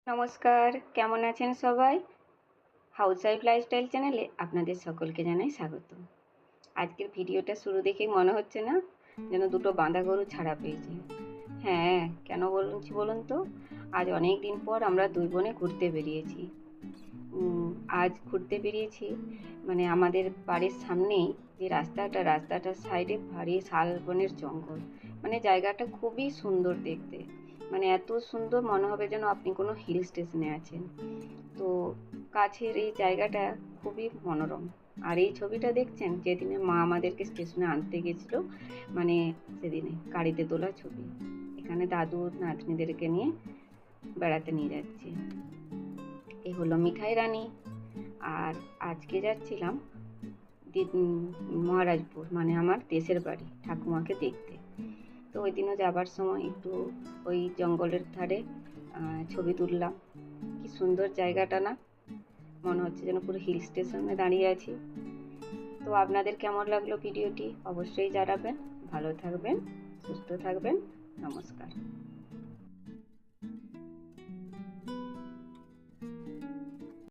নমস্কার, কেমন আছেন সবাই? হাউসওয়াইফ লাইফস্টাইল চ্যানেলে আপনাদের সকলকে জানাই স্বাগত। আজকের ভিডিওটা শুরু দেখেই মনে হচ্ছে না যেন দুটো বাঁধা গরু ছাড়া পেয়েছে। হ্যাঁ, কেন বলছি বলুন তো? আজ অনেক দিন পর আমরা দুই বোনে ঘুরতে বেরিয়েছি। উম, আজ ঘুরতে বেরিয়েছি মানে আমাদের বাড়ির সামনেই যে রাস্তাটার সাইডে ভারী শালবনের জঙ্গল। মানে জায়গাটা খুবই সুন্দর দেখতে। মানে এত সুন্দর মনে হবে যেন আপনি কোনো হিল স্টেশনে আছেন। তো কাছের এই জায়গাটা খুবই মনোরম। আর এই ছবিটা দেখছেন যেদিনে মা আমাদেরকে স্টেশনে আনতে গেছিল, মানে সেদিনে গাড়িতে তোলা ছবি। এখানে দাদু নাতনিদেরকে নিয়ে বেড়াতে নিয়ে যাচ্ছে। এই হলো মিঠাই রানী। আর আজকে যাচ্ছিলাম মহারাজপুর, মানে আমার দেশের বাড়ি, ঠাকুমাকে দেখতে। তো ওই দিনও যাবার সময় একটু ওই জঙ্গলের ধারে ছবি তুললাম। কি সুন্দর জায়গাটা না, মনে হচ্ছে যেন পুরো হিল স্টেশনে দাঁড়িয়ে আছি। তো আপনাদের কেমন লাগলো ভিডিওটি অবশ্যই জানাবেন। ভালো থাকবেন, সুস্থ থাকবেন। নমস্কার।